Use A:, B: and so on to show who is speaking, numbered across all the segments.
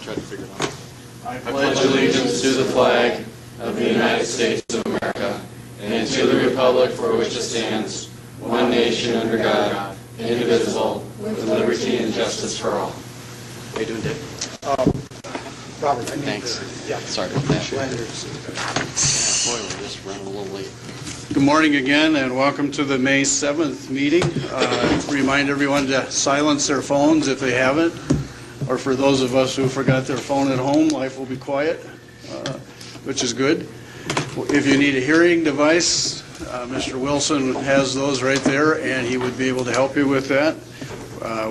A: try to figure it out.
B: I pledge allegiance to the flag of the United States of America and to the republic for which it stands, one nation under God, indivisible, with liberty and justice for all.
A: How you doing, Dave?
C: Robert,
A: Thanks. Sorry about that. Boy, we're just running a little late.
D: Good morning again, and welcome to the May 7th meeting. Remind everyone to silence their phones if they haven't, or for those of us who forgot their phone at home, life will be quiet, which is good. If you need a hearing device, Mr. Wilson has those right there, and he would be able to help you with that.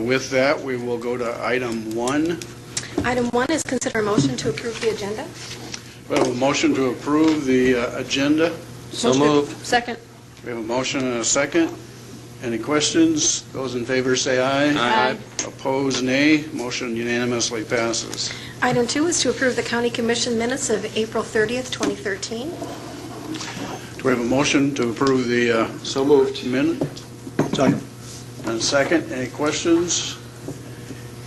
D: With that, we will go to item 1.
E: Item 1 is consider a motion to approve the agenda.
D: We have a motion to approve the agenda.
A: So moved.
E: Second.
D: We have a motion and a second. Any questions? Those in favor say aye.
E: Aye.
D: Opposed, nay. Motion unanimously passes.
E: Item 2 is to approve the County Commission minutes of April 30th, 2013.
D: Do we have a motion to approve the
A: So moved.
D: minute? Second. And a second. Any questions?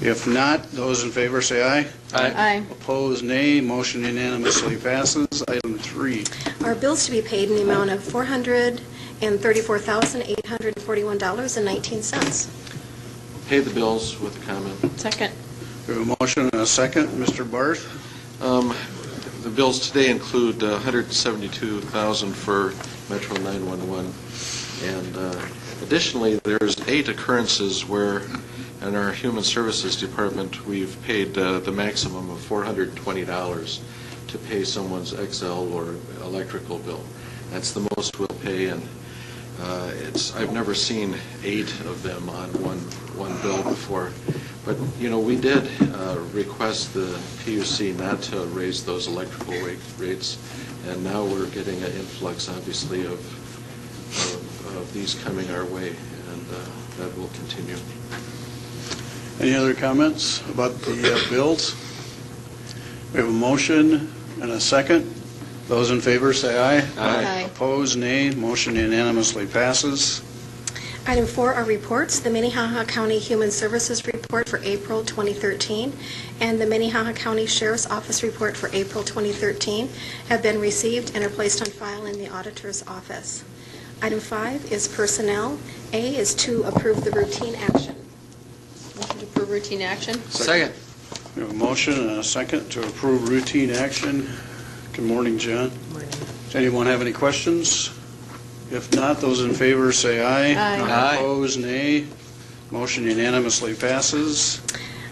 D: If not, those in favor say aye.
E: Aye.
D: Opposed, nay. Motion unanimously passes. Item 3.
E: Our bills to be paid in the amount of $434,841.19.
A: Pay the bills with a comment.
E: Second.
D: We have a motion and a second. Mr. Barth?
A: The bills today include $172,000 for Metro 911, and additionally, there's 8 occurrences where, in our Human Services Department, we've paid the maximum of $420 to pay someone's XL or electrical bill. That's the most we'll pay, and I've never seen 8 of them on one bill before. But, you know, we did request the PUC not to raise those electrical rates, and now we're getting an influx, obviously, of these coming our way, and that will continue.
D: Any other comments about the bills? We have a motion and a second. Those in favor say aye.
E: Aye.
D: Opposed, nay. Motion unanimously passes.
E: Item 4 are reports. The Minnehaha County Human Services Report for April 2013 and the Minnehaha County Sheriff's Office Report for April 2013 have been received and are placed on file in the Auditor's Office. Item 5 is personnel. A is to approve the routine action.
F: Motion to approve routine action.
A: Second.
D: We have a motion and a second to approve routine action. Good morning, John.
F: Morning.
D: Does anyone have any questions? If not, those in favor say aye.
F: Aye.
D: Opposed, nay. Motion unanimously passes.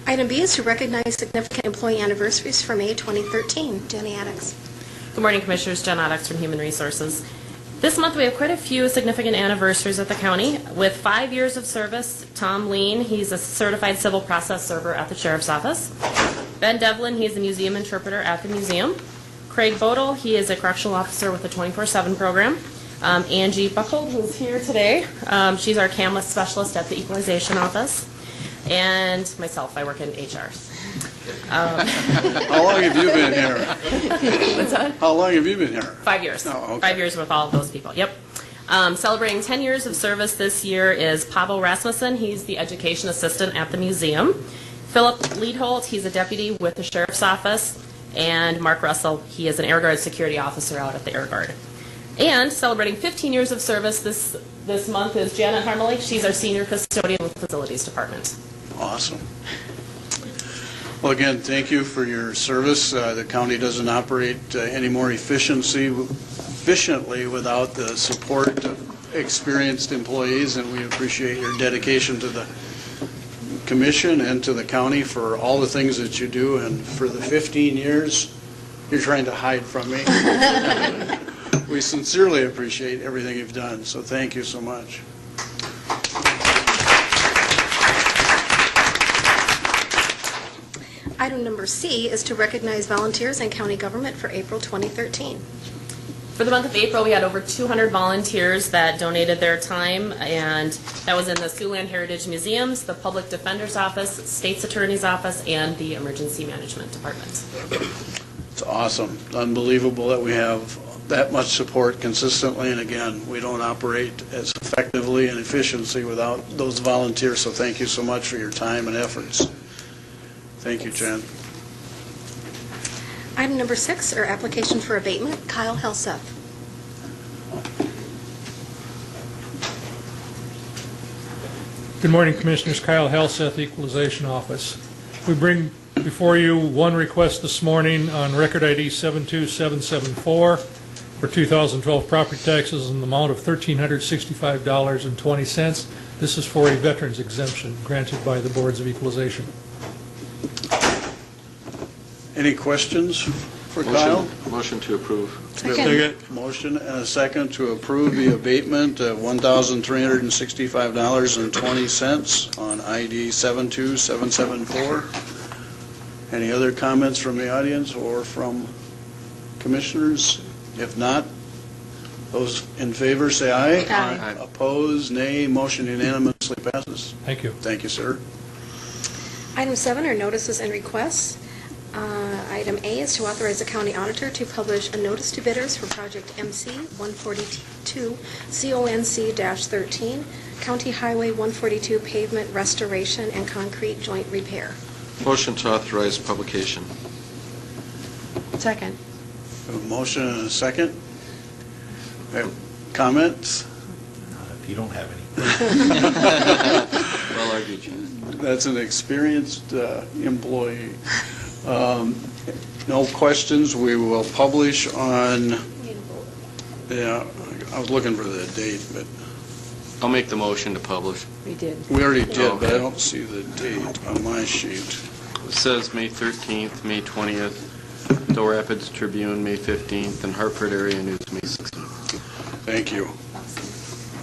E: Item B is to recognize significant employee anniversaries for May 2013. Jenny Addix.
G: Good morning, Commissioners. Jen Addix from Human Resources. This month we have quite a few significant anniversaries at the county. With 5 years of service, Tom Lean, he's a certified civil process server at the Sheriff's Office. Ben Devlin, he's a museum interpreter at the museum. Craig Bodel, he is a correctional officer with the 24/7 program. Angie Buchold, who's here today, she's our CAMLIS specialist at the Equalization Office. And myself, I work in HR.
D: How long have you been here?
G: What's that?
D: How long have you been here?
G: 5 years.
D: Oh, okay.
G: 5 years with all of those people. Yep. Celebrating 10 years of service this year is Pavel Rasmussen. He's the education assistant at the museum. Philip Leadholt, he's a deputy with the Sheriff's Office. And Mark Russell, he is an Air Guard security officer out at the Air Guard. And celebrating 15 years of service this month is Janet Harmely. She's our senior custodian with the Facilities Department.
D: Awesome. Well, again, thank you for your service. The county doesn't operate any more efficiently without the support of experienced employees, and we appreciate your dedication to the commission and to the county for all the things that you do, and for the 15 years you're trying to hide from me. We sincerely appreciate everything you've done, so thank you so much.
E: Item number C is to recognize volunteers in county government for April 2013.
G: For the month of April, we had over 200 volunteers that donated their time, and that was in the Siouxland Heritage Museums, the Public Defender's Office, State's Attorney's Office, and the Emergency Management Department.
D: It's awesome. Unbelievable that we have that much support consistently, and again, we don't operate as effectively and efficiently without those volunteers, so thank you so much for your time and efforts. Thank you, Jen.
E: Item number 6 are application for abatement. Kyle Helseth.
H: Good morning, Commissioners. Kyle Helseth, Equalization Office. We bring before you one request this morning on record ID 72774 for 2012 property taxes in the amount of $1,365.20. This is for a veterans exemption granted by the Boards of Equalization.
D: Any questions for Kyle?
A: Motion to approve.
F: Second.
D: Motion and a second to approve the abatement of $1,365.20 on ID 72774. Any other comments from the audience or from commissioners? If not, those in favor say aye.
F: Aye.
D: Opposed, nay. Motion unanimously passes.
H: Thank you.
D: Thank you, sir.
E: Item 7 are notices and requests. Item A is to authorize the county auditor to publish a notice to bidders for project MC 142 CONC-13, County Highway 142 pavement restoration and concrete joint repair.
A: Motion to authorize publication.
F: Second.
D: A motion and a second. Comments?
I: If you don't have any.
A: Well argued, John.
D: That's an experienced employee. No questions. We will publish on, yeah, I was looking for the date, but
B: I'll make the motion to publish.
F: We did.
D: we already did, but I
B: Okay.
D: don't see the date on my sheet.
B: It says May 13th, May 20th, Doe Rapids Tribune, May 15th, and Hartford Area News, May 16th.
D: Thank you.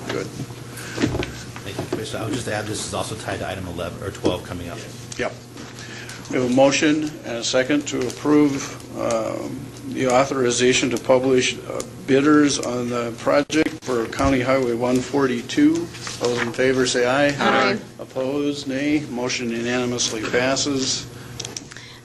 D: Good.
I: Thank you, Commissioner. I would just add, this is also tied to item 11 or 12 coming up.
D: Yep. We have a motion and a second to approve the authorization to publish bidders on the project for County Highway 142. Those in favor say aye.
F: Aye.
D: Opposed, nay. Motion unanimously passes.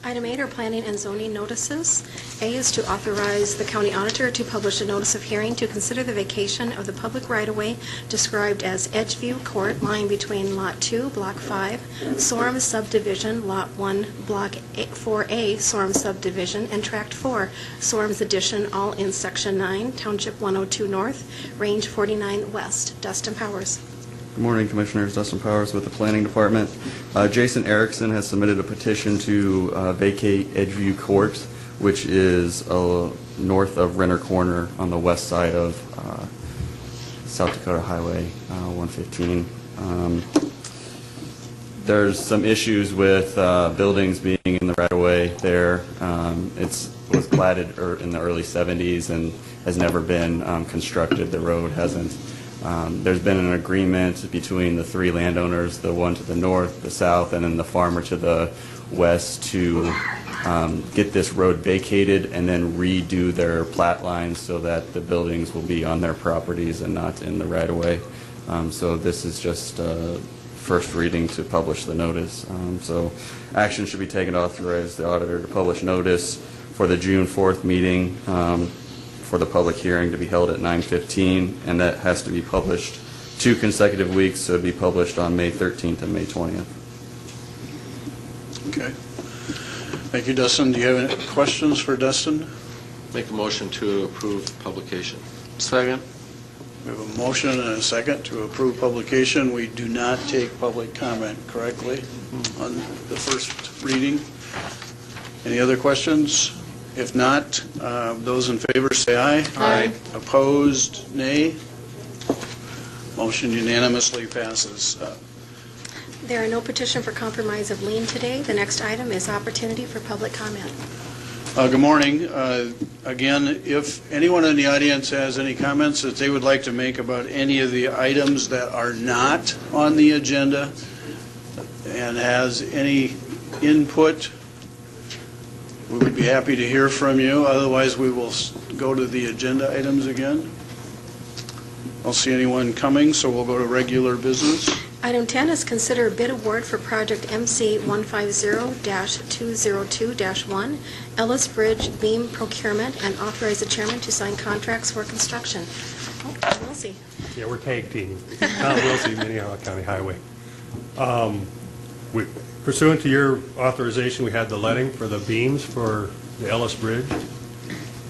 E: Item 8 are planning and zoning notices. A is to authorize the county auditor to publish a notice of hearing to consider the vacation of the public right-of-way described as Edgeview Court lying between Lot 2, Block 5, Sorum Subdivision, Lot 1, Block 4A, Sorum Subdivision, and Tract 4, Sorum's Addition, all in Section 9, Township 102 North, Range 49 West. Dustin Powers.
J: Good morning, Commissioners. Dustin Powers with the Planning Department. Jason Erickson has submitted a petition to vacate Edgeview Court, which is north of Renner Corner on the west side of South Dakota Highway 115. There's some issues with buildings being in the right-of-way there. It was platted in the early 70s and has never been constructed. The road hasn't. There's been an agreement between the three landowners, the one to the north, the south, and then the farmer to the west, to get this road vacated and then redo their plat lines so that the buildings will be on their properties and not in the right-of-way. So this is just first reading to publish the notice. So action should be taken to authorize the auditor to publish notice for the June 4th meeting for the public hearing to be held at 9:15, and that has to be published 2 consecutive weeks, so it'd be published on May 13th and May 20th.
D: Okay. Thank you, Dustin. Do you have any questions for Dustin?
A: Make a motion to approve publication.
B: Second.
D: We have a motion and a second to approve publication. We do not take public comment, correctly, on the first reading. Any other questions? If not, those in favor say aye.
F: Aye.
D: Opposed, nay. Motion unanimously passes.
E: There are no petition for compromise of lien today. The next item is opportunity for public comment.
D: Good morning. Again, if anyone in the audience has any comments that they would like to make about any of the items that are not on the agenda and has any input, we would be happy to hear from you. Otherwise, we will go to the agenda items again. I don't see anyone coming, so we'll go to regular business.
E: Item 10 is consider bid award for project MC 150-202-1, Ellis Bridge beam procurement, and authorize the chairman to sign contracts for construction. Oh, we'll see.
K: Yeah, we're tag team. Tom Wilsey, Minnehaha County Highway. Pursuant to your authorization, we had the letting for the beams for the Ellis Bridge.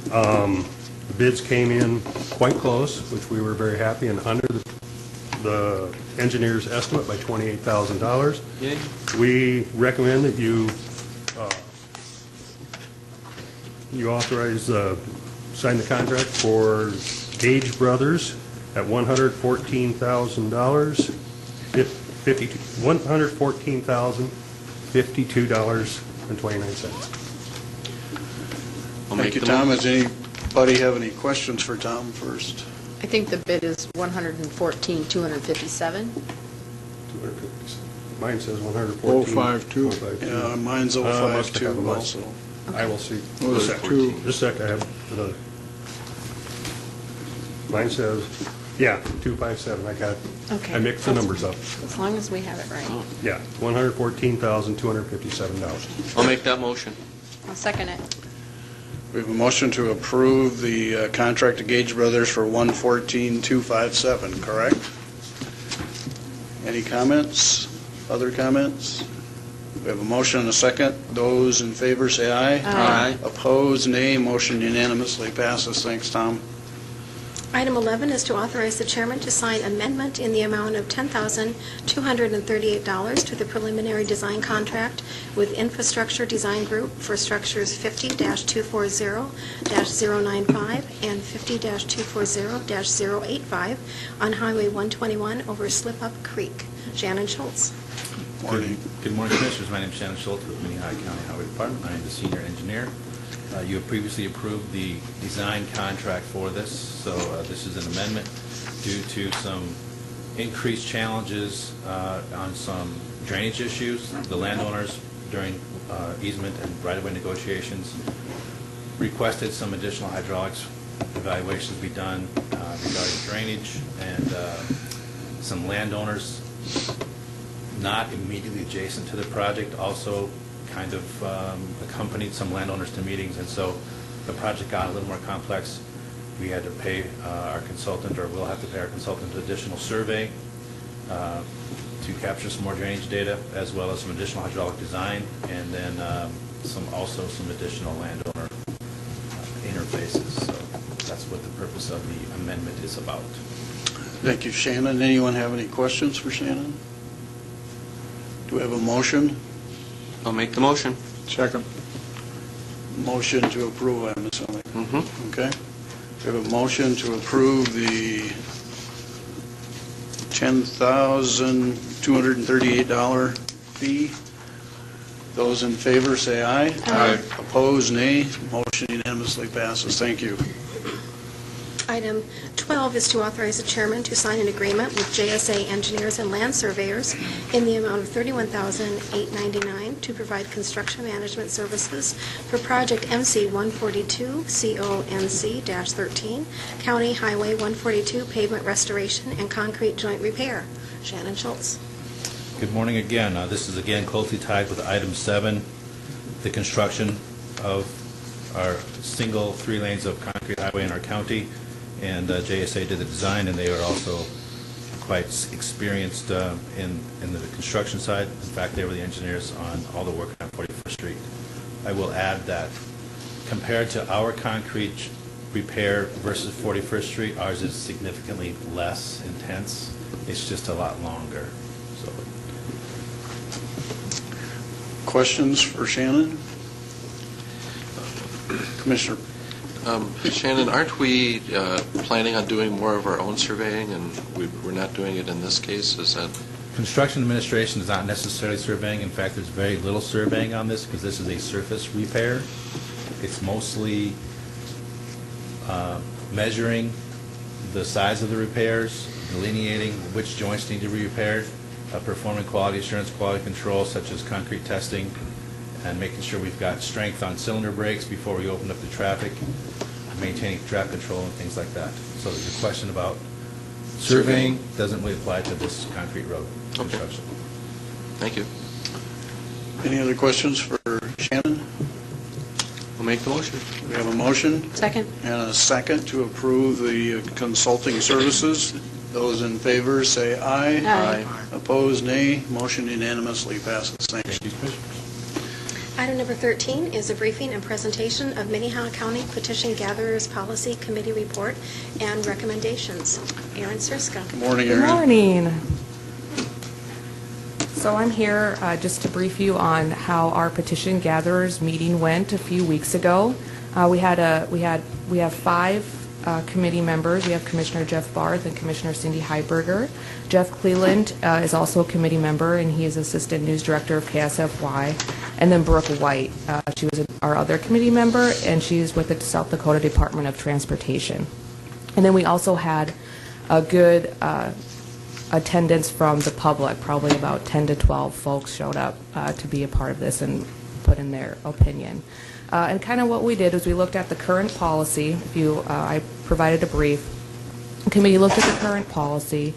K: The bids came in quite close, which we were very happy, and under the engineer's estimate by $28,000. We recommend that you authorize, sign the contract for Gage Brothers at $114,000, $114,052.29.
D: Thank you, Tom. Does anybody have any questions for Tom first?
F: I think the bid is $114,257.
K: Mine says 114.
C: 052.
D: Yeah, mine's
K: must have
D: 052
K: them
D: also.
K: I will see.
C: What was that, two?
K: Just a sec, I have another. Mine says, yeah, 257, I got it.
F: Okay.
K: I mixed the numbers up.
F: As long as we have it right.
K: Yeah, $114,257.
B: I'll make that motion.
F: I'll second it.
D: We have a motion to approve the contract to Gage Brothers for $114,257, correct? Any comments? Other comments? We have a motion and a second. Those in favor say aye.
B: Aye.
D: Opposed, nay. Motion unanimously passes. Thanks, Tom.
E: Item 11 is to authorize the chairman to sign amendment in the amount of $10,238 to the preliminary design contract with Infrastructure Design Group for structures 50-240-095 and 50-240-085 on Highway 121 over Slip Up Creek. Shannon Schultz.
D: Morning.
I: Good morning, Commissioners. My name is Shannon Schultz with Minnehaha County Highway Department. I am the senior engineer. You have previously approved the design contract for this, so this is an amendment due to some increased challenges on some drainage issues. The landowners during easement and right-of-way negotiations requested some additional hydraulics evaluations be done regarding drainage, and some landowners not immediately adjacent to the project also kind of accompanied some landowners to meetings, and so the project got a little more complex. We had to pay our consultant, or we'll have to pay our consultant, an additional survey to capture some more drainage data, as well as some additional hydraulic design, and then some additional landowner interfaces. So that's what the purpose of the amendment is about.
D: Thank you, Shannon. Anyone have any questions for Shannon? Do we have a motion?
B: I'll make the motion.
C: Second.
D: Motion to approve, I'm assuming.
B: Mm-hmm.
D: Okay. We have a motion to approve the $10,238 fee. Those in favor say aye.
B: Aye.
D: Opposed, nay. Motion unanimously passes. Thank you.
E: Item 12 is to authorize the chairman to sign an agreement with JSA Engineers and Land Surveyors in the amount of $31,899 to provide construction management services for project MC 142 CONC-13, County Highway 142 pavement restoration and concrete joint repair. Shannon Schultz.
I: Good morning again. This is again closely tied with item 7, the construction of our single 3 lanes of concrete highway in our county. And JSA did the design, and they are also quite experienced in the construction side. In fact, they were the engineers on all the work on 41st Street. I will add that compared to our concrete repair versus 41st Street, ours is significantly less intense. It's just a lot longer. So,
D: Questions for Shannon? Commissioner.
A: Shannon, aren't we planning on doing more of our own surveying, and we're not doing it in this case? Is that?
I: construction administration is not necessarily surveying. In fact, there's very little surveying on this because this is a surface repair. It's mostly measuring the size of the repairs, delineating which joints need to be repaired, performing quality assurance, quality control, such as concrete testing, and making sure we've got strength on cylinder brakes before we open up the traffic, maintaining traffic control and things like that. So your question about surveying doesn't really apply to this concrete road construction.
A: Thank you.
D: Any other questions for Shannon?
B: I'll make the motion.
D: We have a motion
F: Second.
D: and a second to approve the consulting services. Those in favor say aye.
F: Aye.
D: Opposed, nay. Motion unanimously passes. Thanks.
I: Thank you, Commissioners.
E: Item number 13 is a briefing and presentation of Minnehaha County Petition Gatherers Policy Committee Report and recommendations. Aaron Sirska.
D: Good morning,
L: Good
D: Aaron.
L: morning. So I'm here just to brief you on how our petition gatherers meeting went a few weeks ago. We have 5 committee members. We have Commissioner Jeff Barth and Commissioner Cindy Heiberger. Jeff Cleland is also a committee member, and he is Assistant News Director of KSFY. And then Brooke White. She was our other committee member, and she is with the South Dakota Department of Transportation. And then we also had a good attendance from the public. Probably about 10 to 12 folks showed up to be a part of this and put in their opinion. And kind of what we did was we looked at the current policy. I provided a brief. The committee looked at the current policy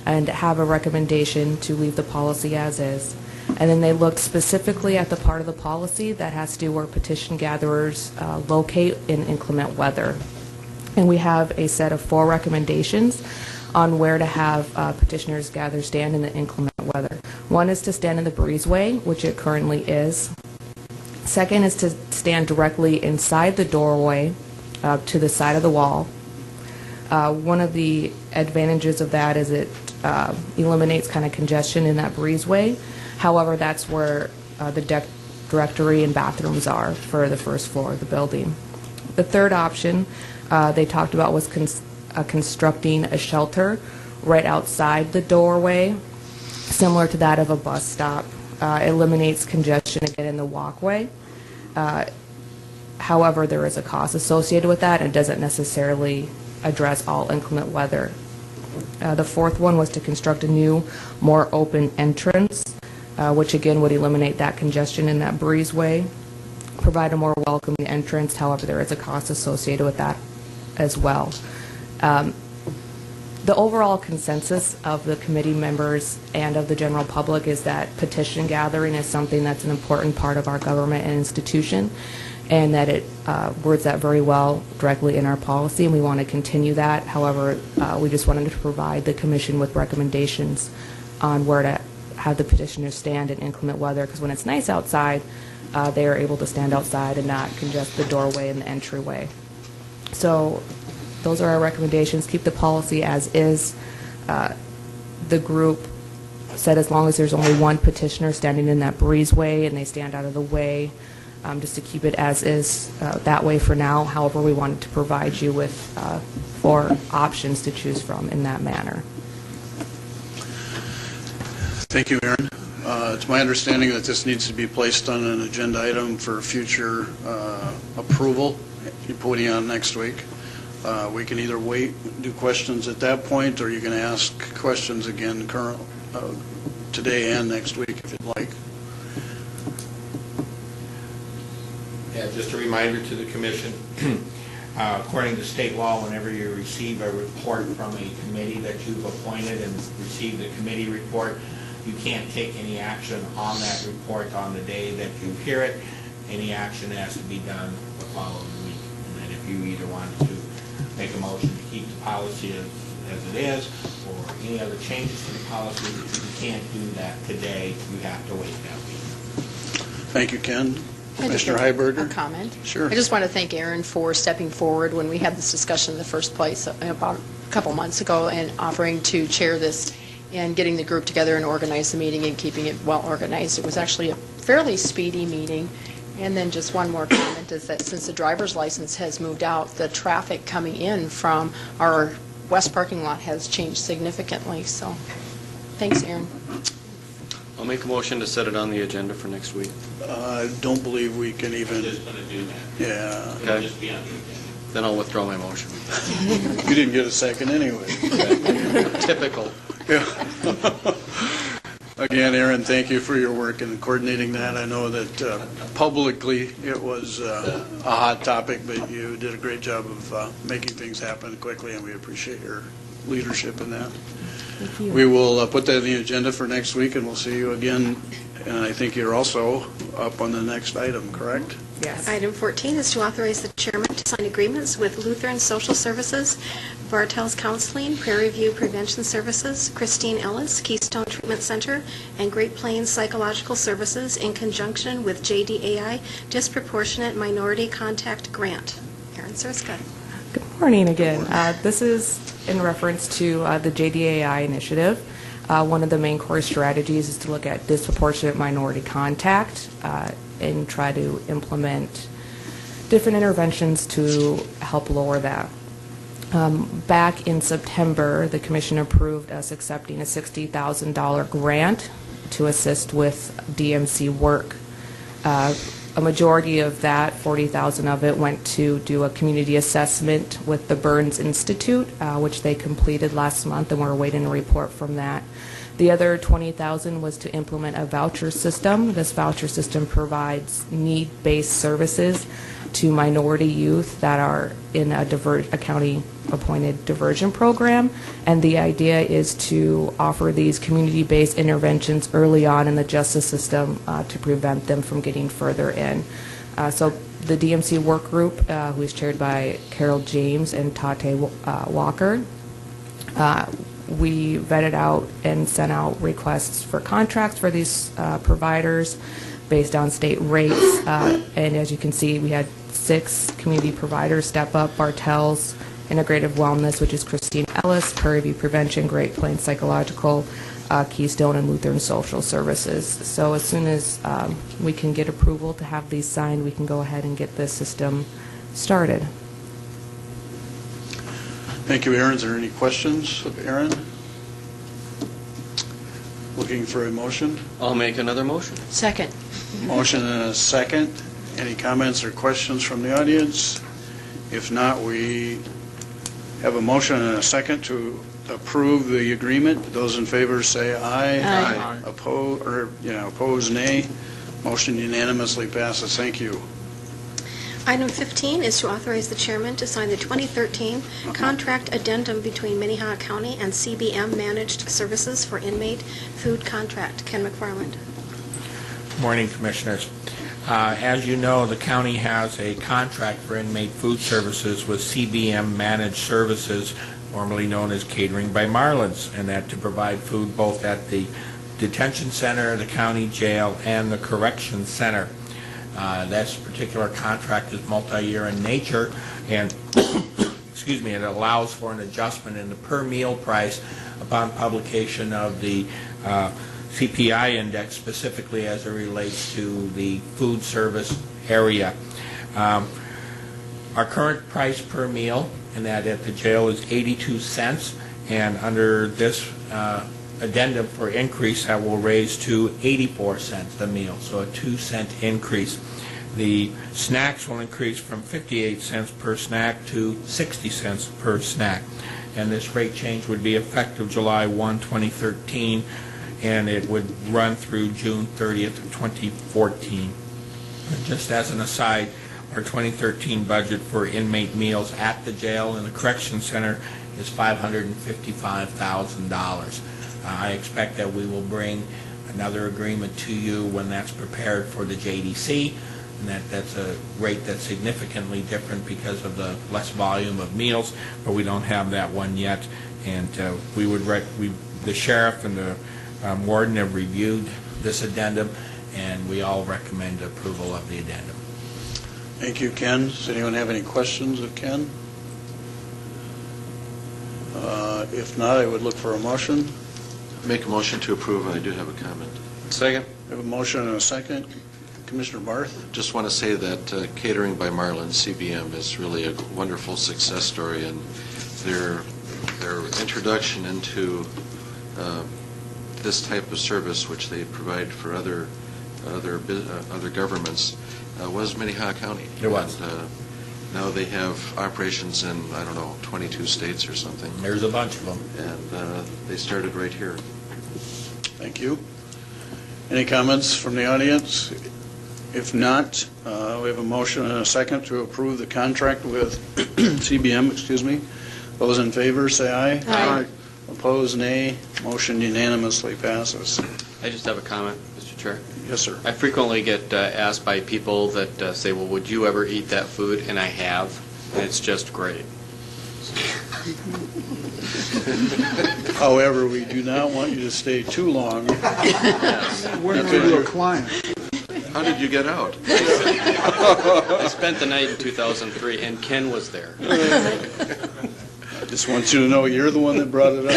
L: and have a recommendation to leave the policy as is. And then they looked specifically at the part of the policy that has to do where petition gatherers locate in inclement weather. And we have a set of 4 recommendations on where to have petitioners gather stand in the inclement weather. One is to stand in the breezeway, which it currently is. Second is to stand directly inside the doorway to the side of the wall. One of the advantages of that is it eliminates kind of congestion in that breezeway. However, that's where the deck directory and bathrooms are for the first floor of the building. The third option they talked about was constructing a shelter right outside the doorway, similar to that of a bus stop. Eliminates congestion again in the walkway. However, there is a cost associated with that and doesn't necessarily address all inclement weather. The fourth one was to construct a new, more open entrance, which again would eliminate that congestion in that breezeway, provide a more welcoming entrance. However, there is a cost associated with that as well. The overall consensus of the committee members and of the general public is that petition gathering is something that's an important part of our government and institution, and that it words that very well directly in our policy, and we want to continue that. However, we just wanted to provide the commission with recommendations on where to have the petitioners stand in inclement weather, because when it's nice outside, they are able to stand outside and not congest the doorway and the entryway. So those are our recommendations. Keep the policy as is. The group said as long as there's only one petitioner standing in that breezeway and they stand out of the way, just to keep it as is that way for now. However, we wanted to provide you with 4 options to choose from in that manner.
D: Thank you, Aaron. It's my understanding that this needs to be placed on an agenda item for future approval. You're putting on next week. We can either wait, do questions at that point, or you can ask questions again today and next week if you'd like.
M: Yeah, just a reminder to the commission, according to state law, whenever you receive a report from a committee that you've appointed and receive the committee report, you can't take any action on that report on the day that you hear it. Any action has to be done the following week. And then if you either want to make a motion to keep the policy as it is, or any other changes to the policy, you can't do that today. You have to wait that week.
D: Thank you, Ken.
F: I just
D: Commissioner
F: have
D: Heiberger?
F: a comment.
D: Sure.
F: I just want to thank Aaron for stepping forward when we had this discussion in the first place about a couple months ago and offering to chair this and getting the group together and organize the meeting and keeping it well organized. It was actually a fairly speedy meeting. And then just one more comment is that since the driver's license has moved out, the traffic coming in from our west parking lot has changed significantly. So thanks, Aaron.
B: I'll make a motion to set it on the agenda for next week.
D: I don't believe we can even.
M: I'm just going to do that.
D: Yeah.
M: It'll just be on the agenda.
B: Then I'll withdraw my motion.
D: You didn't get a second anyway.
B: Typical.
D: Yeah. Again, Aaron, thank you for your work in coordinating that. I know that publicly it was a hot topic, but you did a great job of making things happen quickly, and we appreciate your leadership in that.
L: Thank you.
D: We will put that on the agenda for next week, and we'll see you again. And I think you're also up on the next item, correct?
L: Yes.
E: Item 14 is to authorize the chairman to sign agreements with Lutheran Social Services, Bartels Counseling, Prairie View Prevention Services, Christine Ellis, Keystone Treatment Center, and Great Plains Psychological Services in conjunction with JDAI Disproportionate Minority Contact Grant. Aaron Surska.
L: Good morning again. This is in reference to the JDAI initiative. One of the main core strategies is to look at disproportionate minority contact and try to implement different interventions to help lower that. Back in September, the Commission approved us accepting a $60,000 grant to assist with DMC work. A majority of that, $40,000 of it, went to do a community assessment with the Burns Institute, which they completed last month, and we're awaiting a report from that. The other $20,000 was to implement a voucher system. This voucher system provides need-based services to minority youth that are in a county-appointed diversion program, and the idea is to offer these community-based interventions early on in the justice system to prevent them from getting further in. So the DMC work group, who is chaired by Carol James and Tate Walker, we vetted out and sent out requests for contracts for these providers based on state rates, and as you can see, we had 6 community providers step up: Bartels Integrative Wellness, which is Christine Ellis, Prairie View Prevention, Great Plains Psychological, Keystone, and Lutheran Social Services. So as soon as we can get approval to have these signed, we can go ahead and get this system started.
D: Thank you, Aaron. Is there any questions of Aaron? Looking for a motion?
B: I'll make another motion.
F: Second.
D: Motion and a second. Any comments or questions from the audience? If not, we have a motion and a second to approve the agreement. Those in favor say aye.
F: Aye.
D: Opposed, nay. Motion unanimously passes. Thank you.
E: Item 15 is to authorize the chairman to sign the 2013 contract addendum between Minnehaha County and CBM Managed Services for Inmate Food Contract. Ken McFarland.
M: Morning, Commissioners. As you know, the county has a contract for inmate food services with CBM Managed Services, formerly known as Catering by Marlins, and that to provide food both at the detention center, the county jail, and the correction center. This particular contract is multi-year in nature, and excuse me, it allows for an adjustment in the per meal price upon publication of the CPI index, specifically as it relates to the food service area. Our current price per meal, and that at the jail, is 82 cents, and under this addendum for increase, that will raise to 84 cents a meal, so a 2-cent increase. The snacks will increase from 58 cents per snack to 60 cents per snack, and this rate change would be effective July 1, 2013, and it would run through June 30th of 2014. And just as an aside, our 2013 budget for inmate meals at the jail and the correction center is $555,000. I expect that we will bring another agreement to you when that's prepared for the JDC, and that's a rate that's significantly different because of the less volume of meals, but we don't have that one yet. And the sheriff and the warden have reviewed this addendum, and we all recommend approval of the addendum.
D: Thank you, Ken. Does anyone have any questions of Ken? If not, I would look for a motion.
A: Make a motion to approve, and I do have a comment.
B: Second.
D: We have a motion and a second. Commissioner Barth?
A: Just want to say that Catering by Marlin, CBM, is really a wonderful success story, and their introduction into this type of service, which they provide for other governments, was Minnehaha County.
M: It was.
A: And, now they have operations in, 22 states or something.
M: There's a bunch of them.
A: And they started right here.
D: Thank you. Any comments from the audience? If not, we have a motion and a second to approve the contract with CBM, Those in favor, say aye.
F: Aye.
D: Opposed, nay. Motion unanimously passes.
B: I just have a comment, Mr. Chair.
D: Yes, sir.
B: I frequently get asked by people that say, well, would you ever eat that food? And I have, and it's just great.
D: However, we do not want you to stay too long.
C: When were you a client?
A: How did you get out?
B: I spent the night in 2003, and Ken was there.
D: I just want you to know you're the one that brought it up.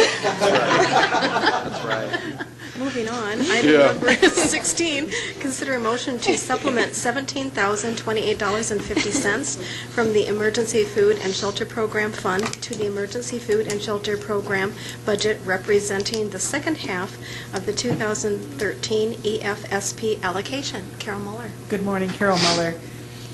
B: That's right.
E: Moving on, item number 16, consider a motion to supplement $17,028.50 from the Emergency Food and Shelter Program Fund to the Emergency Food and Shelter Program budget representing the second half of the 2013 EFSP allocation. Carol Muller.
N: Good morning, Carol Muller,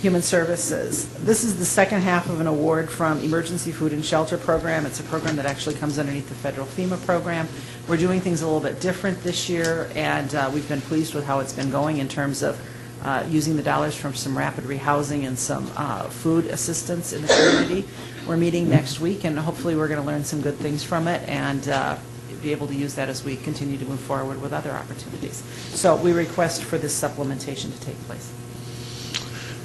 N: Human Services. This is the second half of an award from Emergency Food and Shelter Program. It's a program that actually comes underneath the federal FEMA program. We're doing things a little bit different this year, and we've been pleased with how it's been going in terms of using the dollars from some rapid rehousing and some food assistance in the community. We're meeting next week, and hopefully we're going to learn some good things from it and be able to use that as we continue to move forward with other opportunities. So we request for this supplementation to take place.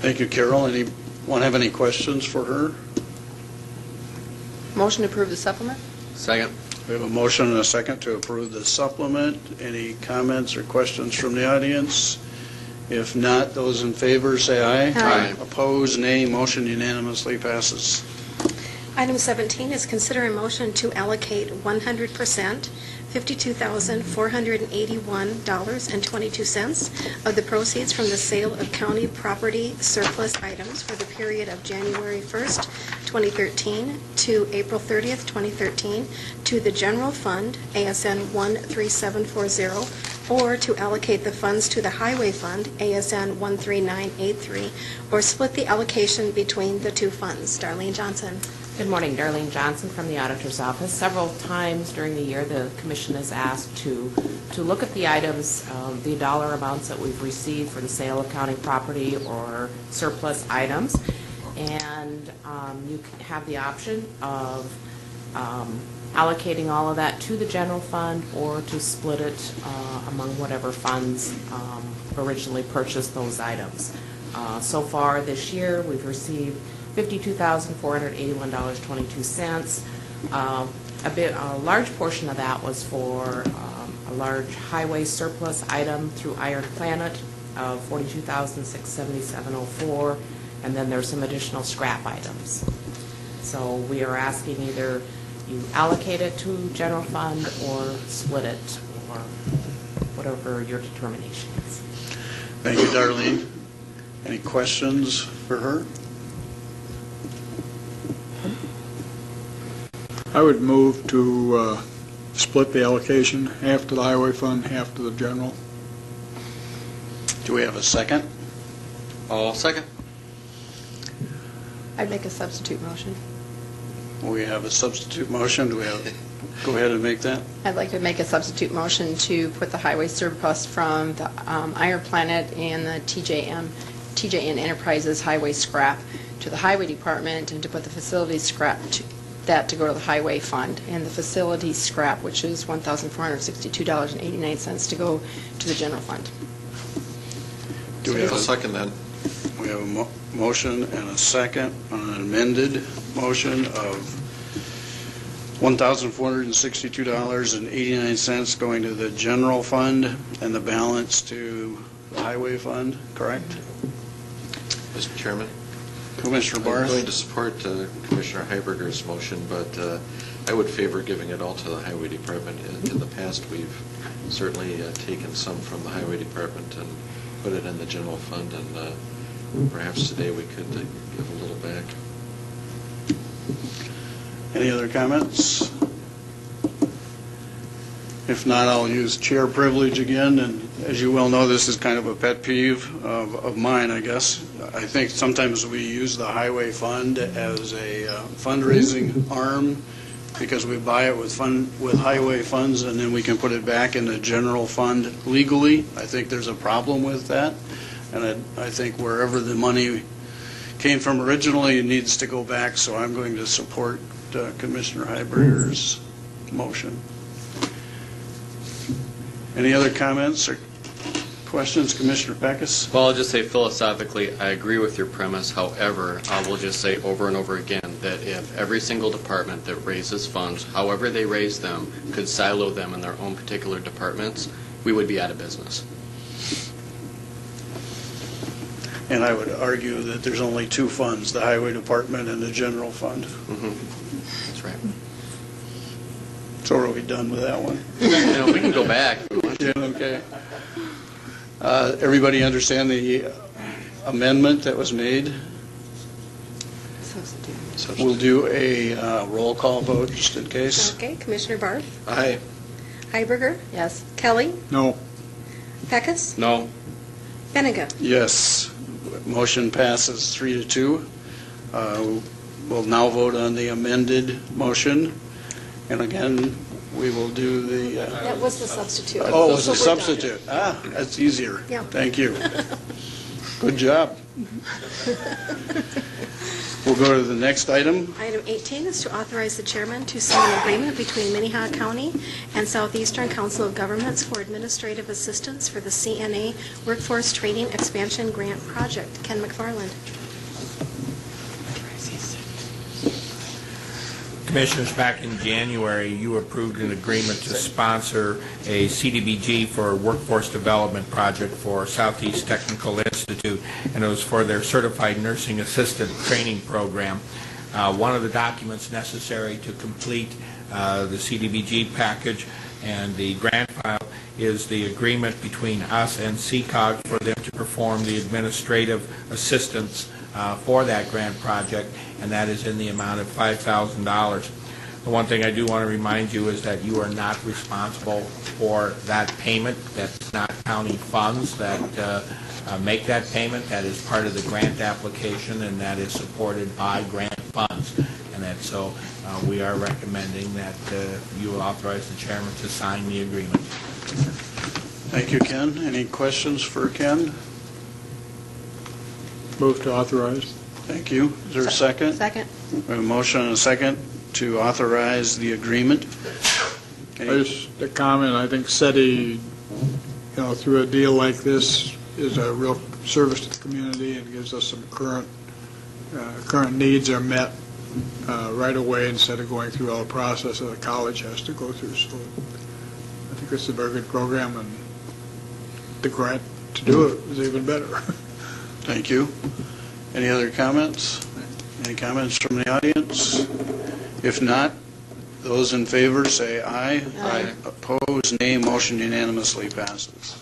D: Thank you, Carol. Anyone have any questions for her?
F: Motion to approve the supplement?
B: Second.
D: We have a motion and a second to approve the supplement. Any comments or questions from the audience? If not, those in favor say aye.
B: Aye.
D: Opposed, nay. Motion unanimously passes.
E: Item 17 is consider a motion to allocate 100%, $52,481.22 of the proceeds from the sale of county property surplus items for the period of January 1st, 2013 to April 30th, 2013 to the General Fund, ASN 13740, or to allocate the funds to the Highway Fund, ASN 13983, or split the allocation between the two funds. Darlene Johnson.
O: Good morning, Darlene Johnson from the Auditor's Office. Several times during the year, the Commission is asked to look at the items, the dollar amounts that we've received for the sale of county property or surplus items, and you have the option of allocating all of that to the general fund or to split it among whatever funds originally purchased those items. So far this year, we've received $52,481.22. A large portion of that was for a large highway surplus item through Iron Planet of $42,677.04, and then there's some additional scrap items. So we are asking either you allocate it to general fund or split it, or whatever your determination is.
D: Thank you, Darlene. Any questions for her?
C: I would move to split the allocation, half to the highway fund, half to the general.
D: Do we have a second?
B: All second.
F: I'd make a substitute motion.
D: We have a substitute motion. Do we have? Go ahead and make that.
F: I'd like to make a substitute motion to put the highway surplus from the Iron Planet and the TJN Enterprises highway scrap to the highway department, and to put the facilities scrap to go to the highway fund, and the facilities scrap, which is $1,462.89, to go to the general fund.
D: Do we have
A: I'll second that.
D: We have a motion and a second on an amended motion of $1,462.89 going to the general fund and the balance to the highway fund, correct?
A: Mr. Chairman?
D: Commissioner
A: I'm
D: Barth?
A: going to support Commissioner Heiberger's motion, but I would favor giving it all to the Highway Department. In the past, we've certainly taken some from the Highway Department and put it in the general fund, and perhaps today we could give a little back.
D: Any other comments? If not, I'll use chair privilege again, and as you well know, this is kind of a pet peeve of mine, I guess. I think sometimes we use the highway fund as a fundraising arm because we buy it with highway funds, and then we can put it back in the general fund legally. I think there's a problem with that, and I think wherever the money came from originally, it needs to go back, so I'm going to support Commissioner Heiberger's motion. Any other comments or Questions, Commissioner Peckus?
B: Well, I'll just say philosophically, I agree with your premise. However, I will just say over and over again that if every single department that raises funds, however they raise them, could silo them in their own particular departments, we would be out of business.
D: And I would argue that there's only two funds, the Highway Department and the General Fund.
B: That's right.
D: So are we done with that one?
B: We can go back.
D: Yeah, okay. Everybody understand the amendment that was made? We'll do a roll call vote just in case.
E: Okay, Commissioner Barth?
A: Aye.
E: Heiberger?
F: Yes.
E: Kelly?
C: No.
E: Peckus?
B: No.
E: Benega?
D: Yes. Motion passes 3-2. We'll now vote on the amended motion. And again, we will do the...
E: That was the substitute.
D: Oh, it was
E: So
D: a
E: we're done.
D: substitute. That's easier.
E: Yeah.
D: Thank you. Good job. We'll go to the next item.
E: Item 18 is to authorize the chairman to sign an agreement between Minnehaha County and Southeastern Council of Governments for administrative assistance for the CNA Workforce Training Expansion Grant Project. Ken McFarland.
M: Commissioners, back in January, you approved an agreement to sponsor a CDBG for a workforce development project for Southeast Technical Institute, and it was for their Certified Nursing Assistant Training Program. One of the documents necessary to complete the CDBG package and the grant file is the agreement between us and CCOG for them to perform the administrative assistance for that grant project, and that is in the amount of $5,000. The one thing I do want to remind you is that you are not responsible for that payment. That's not county funds that make that payment. That is part of the grant application, and that is supported by grant funds. And that so we are recommending that you will authorize the chairman to sign the agreement.
D: Thank you, Ken. Any questions for Ken?
C: Move to authorize.
D: Thank you. Is there a second?
E: Second.
D: We have a motion and a second to authorize the agreement.
C: Just a comment, I think SETI, through a deal like this, is a real service to the community and gives us some current needs are met right away instead of going through all the process that a college has to go through. So I think it's a very good program, and the grant to do it is even better.
D: Thank you. Any other comments? Any comments from the audience? If not, those in favor say aye.
E: Aye.
D: Opposed, nay. Motion unanimously passes.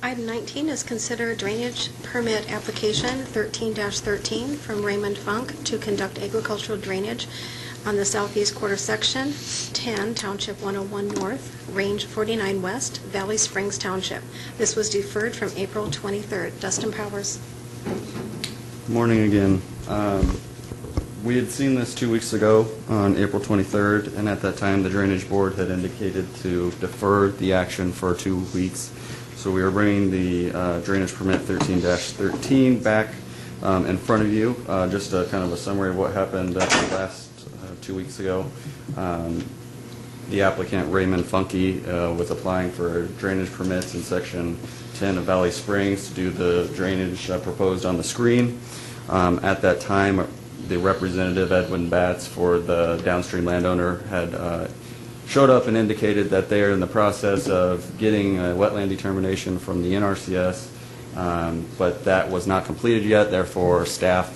E: Item 19 is consider drainage permit application 13-13 from Raymond Funk to conduct agricultural drainage on the southeast quarter section, 10, Township 101 North, Range 49 West, Valley Springs Township. This was deferred from April 23rd. Dustin Powers.
J: Morning again. We had seen this 2 weeks ago on April 23rd, and at that time the Drainage Board had indicated to defer the action for 2 weeks. So we are bringing the drainage permit 13-13 back in front of you. Just a kind of a summary of what happened last 2 weeks ago. The applicant, Raymond Funky, was applying for drainage permits in Section 10 of Valley Springs to do the drainage proposed on the screen. At that time, the representative, Edwin Batts, for the downstream landowner had showed up and indicated that they are in the process of getting a wetland determination from the NRCS, but that was not completed yet. Therefore, staff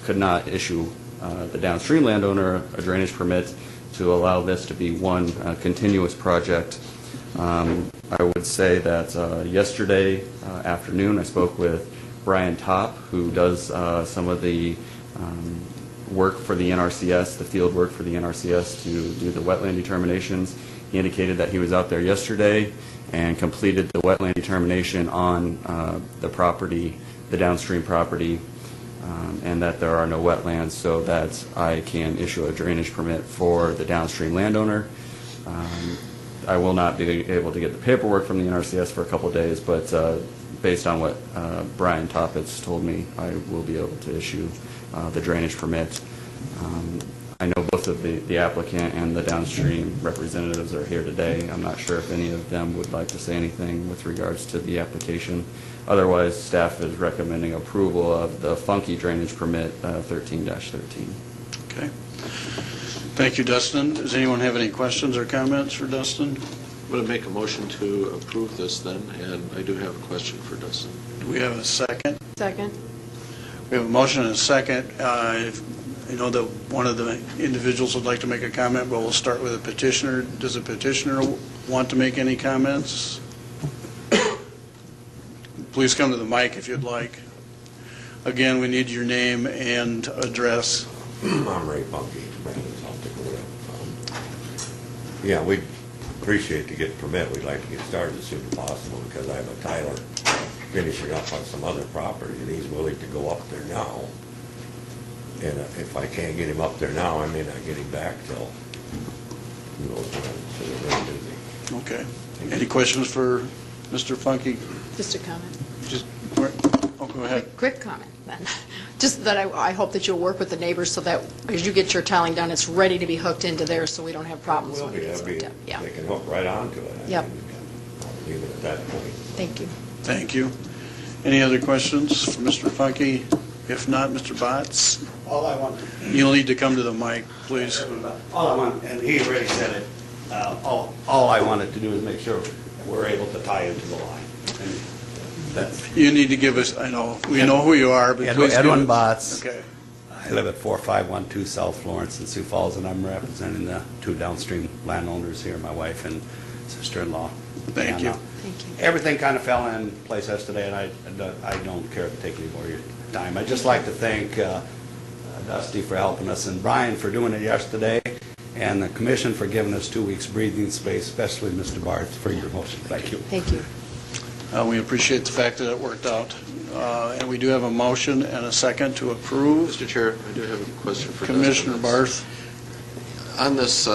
J: could not issue the downstream landowner a drainage permit to allow this to be one continuous project. I would say that yesterday afternoon I spoke with Brian Topp, who does some of the work for the NRCS, the field work for the NRCS to do the wetland determinations. He indicated that he was out there yesterday and completed the wetland determination on the property, the downstream property, and that there are no wetlands, so that I can issue a drainage permit for the downstream landowner. I will not be able to get the paperwork from the NRCS for a couple of days, but based on what Brian Toppitz told me, I will be able to issue the drainage permit. I know both of the applicant and the downstream representatives are here today. I'm not sure if any of them would like to say anything with regards to the application. Otherwise, staff is recommending approval of the funky drainage permit 13-13.
D: Okay. Thank you, Dustin. Does anyone have any questions or comments for Dustin?
A: I'm going to make a motion to approve this then, and I do have a question for Dustin.
D: Do we have a second?
F: Second.
D: We have a motion and a second. I know that one of the individuals would like to make a comment, but we'll start with a petitioner. Does a petitioner want to make any comments? Please come to the mic if you'd like. Again, we need your name and address.
P: I'm Ray Bunky, South Dakota. Yeah, we'd appreciate to get a permit. We'd like to get started as soon as possible because I have a Tyler finishing up on some other property, and he's willing to go up there now. And if I can't get him up there now, I may not get him back till who knows when, so we're very busy.
D: Okay. Any questions for Mr. Funky?
F: Just a comment.
D: Just, oh, go ahead.
F: Quick comment, then. Just that I hope that you'll work with the neighbors so that as you get your tiling done, it's ready to be hooked into there so we don't have problems when it gets hooked up. Yeah.
P: They can hook right onto it.
F: Yep.
P: I'll leave it at that point.
F: Thank you.
D: Thank you. Any other questions for Mr. Funky? If not, Mr. Botts?
Q: All I want,
D: You'll need to come to the mic, please.
Q: all I want, and he already said it, all I wanted to do is make sure that we're able to tie into the line. And that's
D: You need to give us, I know, we know who you are, but please give
Q: Edwin
D: us-
Q: Botts.
D: Okay.
Q: I live at 4512 South Florence in Sioux Falls, and I'm representing the two downstream landowners here, my wife and sister-in-law.
D: Thank you.
F: Thank you.
Q: Everything kind of fell in place yesterday, and I don't care to take any more of your time. I'd just like to thank Dusty for helping us, and Brian for doing it yesterday, and the commission for giving us 2 weeks breathing space, especially Mr. Barth for your motion. Thank you.
F: Thank you.
D: We appreciate the fact that it worked out. And we do have a motion and a second to approve.
A: Mr. Chair, I do have a question for
D: Commissioner
A: Dustin.
D: Barth.
A: On this,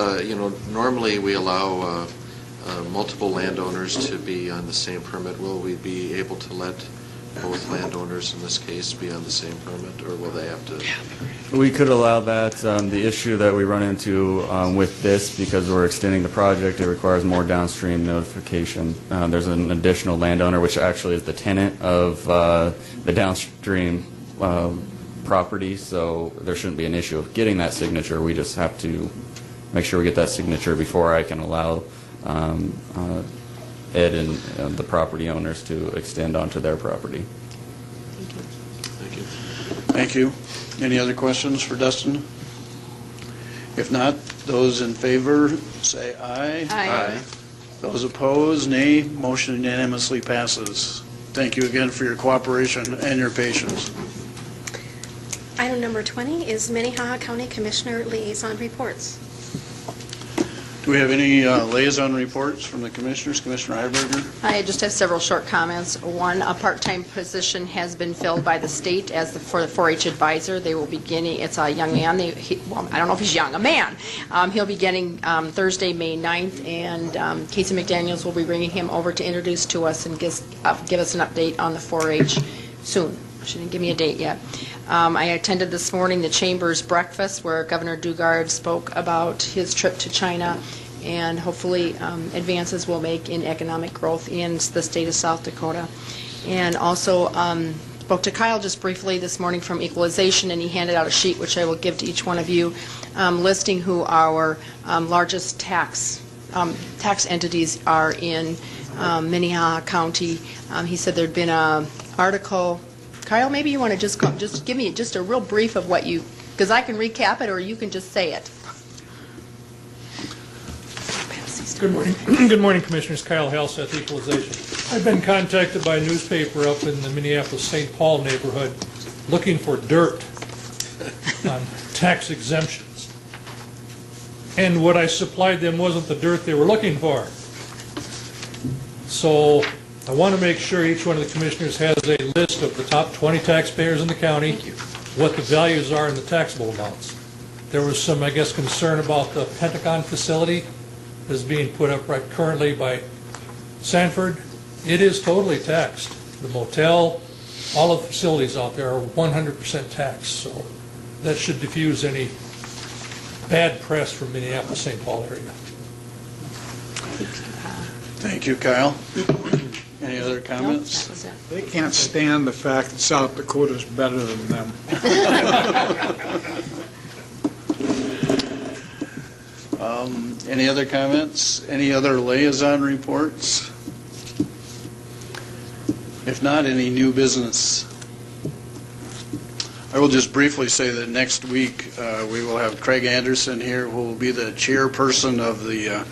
A: normally we allow multiple landowners to be on the same permit. Will we be able to let both landowners in this case be on the same permit, or will they have to?
J: We could allow that. The issue that we run into with this, because we're extending the project, it requires more downstream notification. There's an additional landowner, which actually is the tenant of the downstream property, so there shouldn't be an issue of getting that signature. We just have to make sure we get that signature before I can allow Ed and the property owners to extend onto their property.
A: Thank you.
D: Thank you. Any other questions for Dustin? If not, those in favor, say aye.
F: Aye.
D: Those opposed, nay. Motion unanimously passes. Thank you again for your cooperation and your patience.
E: Item number 20 is Minnehaha County Commissioner Liaison Reports.
D: Do we have any liaison reports from the commissioners? Commissioner Heiberger?
F: I just have several short comments. One, a part-time position has been filled by the state for the 4-H advisor. They will be getting, it's a young man, I don't know if he's young, a man. He'll be getting Thursday, May 9th, and Casey McDaniels will be bringing him over to introduce to us and give us an update on the 4-H soon. She didn't give me a date yet. I attended this morning the Chamber's breakfast where Governor Dugard spoke about his trip to China and hopefully advances we'll make in economic growth in the state of South Dakota. And also spoke to Kyle just briefly this morning from Equalization, and he handed out a sheet which I will give to each one of you listing who our largest tax entities are in Minnehaha County. He said there'd been an article. Kyle, maybe you want to just give me just a real brief of what you, because I can recap it or you can just say it.
H: Good morning. Good morning, Commissioners. Kyle Halseth, Equalization. I've been contacted by a newspaper up in the Minneapolis-St. Paul neighborhood looking for dirt on tax exemptions. And what I supplied them wasn't the dirt they were looking for. So I want to make sure each one of the commissioners has a list of the top 20 taxpayers in the county, what the values are in the taxable amounts. There was some, I guess, concern about the Pentagon facility that's being put up right currently by Sanford. It is totally taxed. The motel, all of the facilities out there are 100% taxed, so that should diffuse any bad press from Minneapolis-St. Paul area.
D: Thank you, Kyle. Any other comments?
F: That was it.
C: They can't stand the fact that South Dakota is better than them.
D: Any other comments? Any other liaison reports? If not, any new business? I will just briefly say that next week we will have Craig Anderson here, who will be the chairperson of the,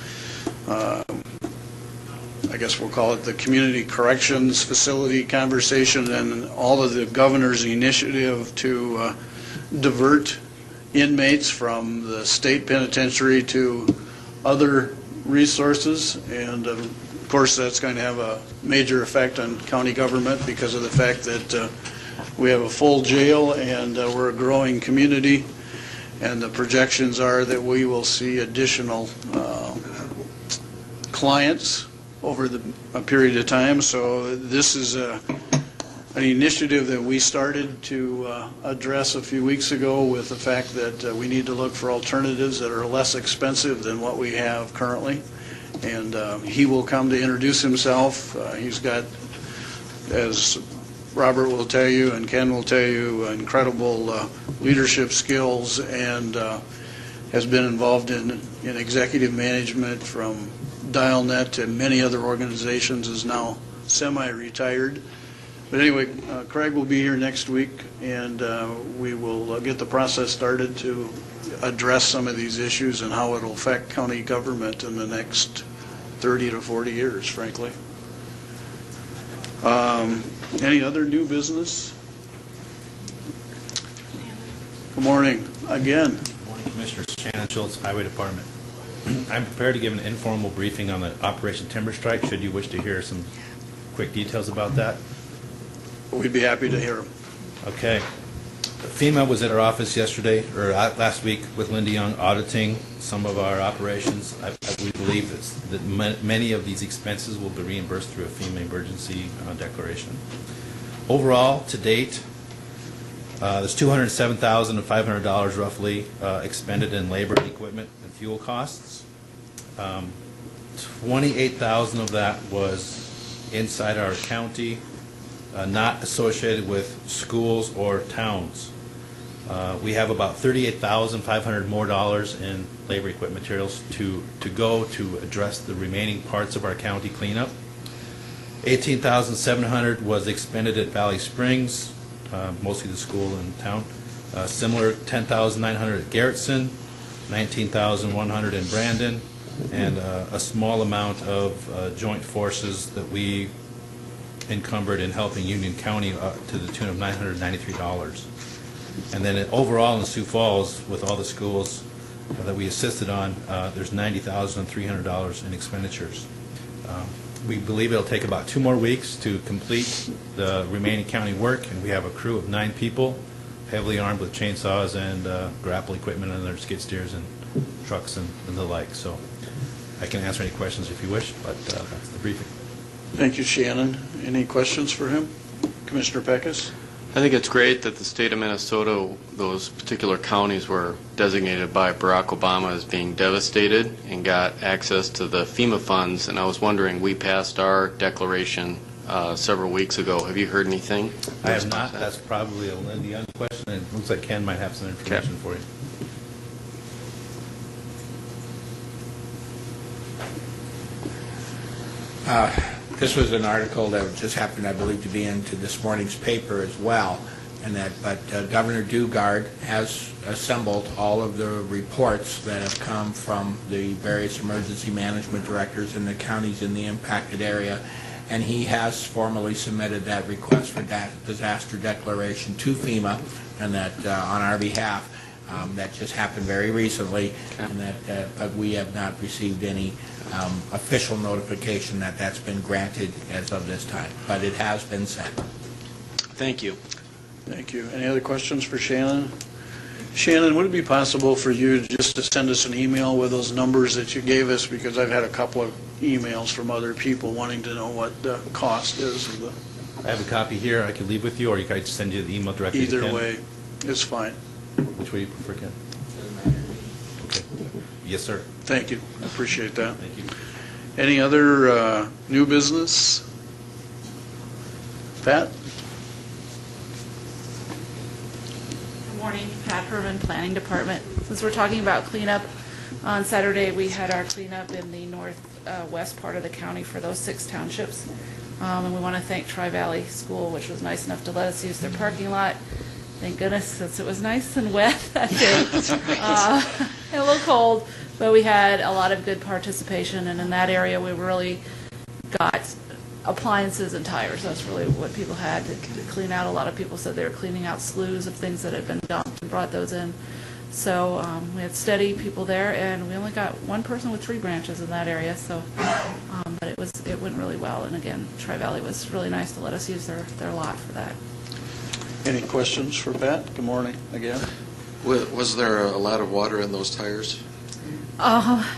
D: I guess we'll call it the Community Corrections Facility Conversation, and all of the governor's initiative to divert inmates from the state penitentiary to other resources. And of course, that's going to have a major effect on county government because of the fact that we have a full jail and we're a growing community, and the projections are that we will see additional clients over a period of time. So this is an initiative that we started to address a few weeks ago with the fact that we need to look for alternatives that are less expensive than what we have currently. And he will come to introduce himself. He's got, as Robert will tell you and Ken will tell you, incredible leadership skills, and has been involved in executive management from DialNet to many other organizations, is now semi-retired. But anyway, Craig will be here next week, and we will get the process started to address some of these issues and how it will affect county government in the next 30 to 40 years, frankly. Any other new business? Good morning again.
I: Good morning, Commissioners. Shannon Schultz, Highway Department. I'm prepared to give an informal briefing on the Operation Timber Strike, should you wish to hear some quick details about that.
D: We'd be happy to hear them.
I: Okay. FEMA was at our office yesterday, or last week, with Linda Young auditing some of our operations. We believe that many of these expenses will be reimbursed through a FEMA emergency declaration. Overall, to date, there's $207,500 roughly expended in labor, equipment, and fuel costs. $28,000 of that was inside our county, not associated with schools or towns. We have about $38,500 more in labor, equipment, materials to go to address the remaining parts of our county cleanup. $18,700 was expended at Valley Springs, mostly the school and town. Similar, $10,900 at Garrettson, $19,100 in Brandon, and a small amount of joint forces that we encumbered in helping Union County to the tune of $993. And then overall in Sioux Falls, with all the schools that we assisted on, there's $90,300 in expenditures. We believe it'll take about 2 more weeks to complete the remaining county work, and we have a crew of 9 people, heavily armed with chainsaws and grapple equipment and their skid steers and trucks and the like. So I can answer any questions if you wish, but that's the briefing.
D: Thank you, Shannon. Any questions for him? Commissioner Peckus?
B: I think it's great that the state of Minnesota, those particular counties were designated by Barack Obama as being devastated and got access to the FEMA funds. And I was wondering, we passed our declaration several weeks ago. Have you heard anything?
I: I have not. That's probably a Linda Young question, and it looks like Ken might have some information for you.
M: This was an article that just happened, I believe, to be into this morning's paper as well, and but Governor Dugard has assembled all of the reports that have come from the various emergency management directors in the counties in the impacted area, and he has formally submitted that request for disaster declaration to FEMA, and that on our behalf. That just happened very recently, and but we have not received any official notification that that's been granted as of this time, but it has been sent.
B: Thank you.
D: Thank you. Any other questions for Shannon? Shannon, would it be possible for you just to send us an email with those numbers that you gave us, because I've had a couple of emails from other people wanting to know what the cost is of the...
I: I have a copy here I could leave with you, or you could send you the email directly to Ken.
D: Either way, it's fine.
I: Which way do you prefer, Ken? Yes, sir.
D: Thank you. I appreciate that.
I: Thank you.
D: Any other new business? Pat?
R: Good morning, Pat Herman, Planning Department. Since we're talking about cleanup, on Saturday, we had our cleanup in the northwest part of the county for those 6 townships. And we want to thank Tri-Valley School, which was nice enough to let us use their parking lot. Thank goodness, since it was nice and wet that day. And a little cold, but we had a lot of good participation, and in that area, we really got appliances and tires. That's really what people had to clean out. A lot of people said they were cleaning out sloughs of things that had been dumped and brought those in. So we had steady people there, and we only got one person with tree branches in that area. So, but it went really well. And again, Tri-Valley was really nice to let us use their lot for that.
D: Any questions for Pat? Good morning again.
A: Was there a lot of water in those tires?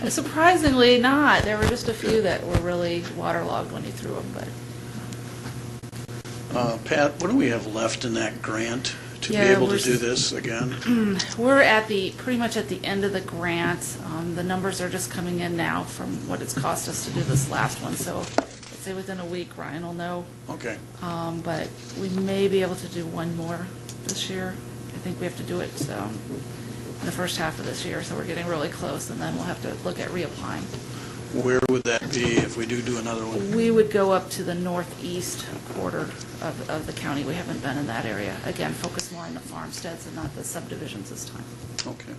R: Surprisingly not. There were just a few that were really waterlogged when you threw them. But
D: Pat, what do we have left in that grant to be able to do this again?
R: we're at pretty much at the end of the grant. The numbers are just coming in now from what it's cost us to do this last one. So I'd say within a week, Ryan will know.
D: Okay.
R: But we may be able to do one more this year. I think we have to do it in the first half of this year, so we're getting really close, and then we'll have to look at reapplying.
D: Where would that be if we do another one?
R: We would go up to the northeast quarter of the county. We haven't been in that area. Again, focus more on the farmsteads and not the subdivisions this time.
D: Okay.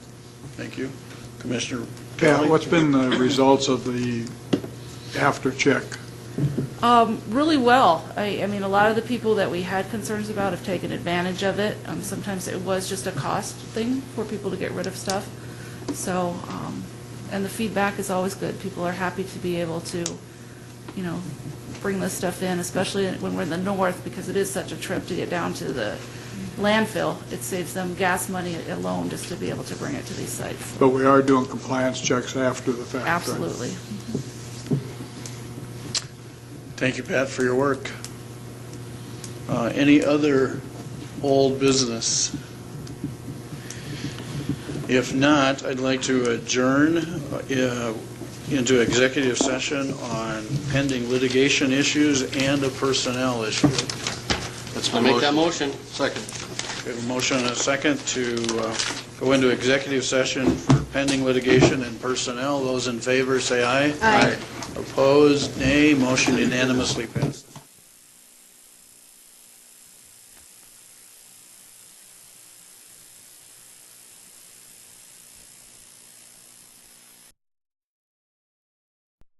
D: Thank you. Commissioner
C: Pat,
D: Kelly?
C: what's been the results of the after check?
R: Really well. I mean, a lot of the people that we had concerns about have taken advantage of it. Sometimes it was just a cost thing for people to get rid of stuff. So, and the feedback is always good. People are happy to be able to, bring this stuff in, especially when we're in the north, because it is such a trip to get down to the landfill. It saves them gas money alone just to be able to bring it to these sites.
C: But we are doing compliance checks after the fact.
R: Absolutely.
D: Thank you, Pat, for your work. Any other old business? If not, I'd like to adjourn into executive session on pending litigation issues and a personnel issue.
A: That's my
B: I'll make that motion.
A: Second.
D: We have a motion and a second to go into executive session for pending litigation and personnel. Those in favor say aye.
E: Aye.
D: Opposed, nay. Motion unanimously passed.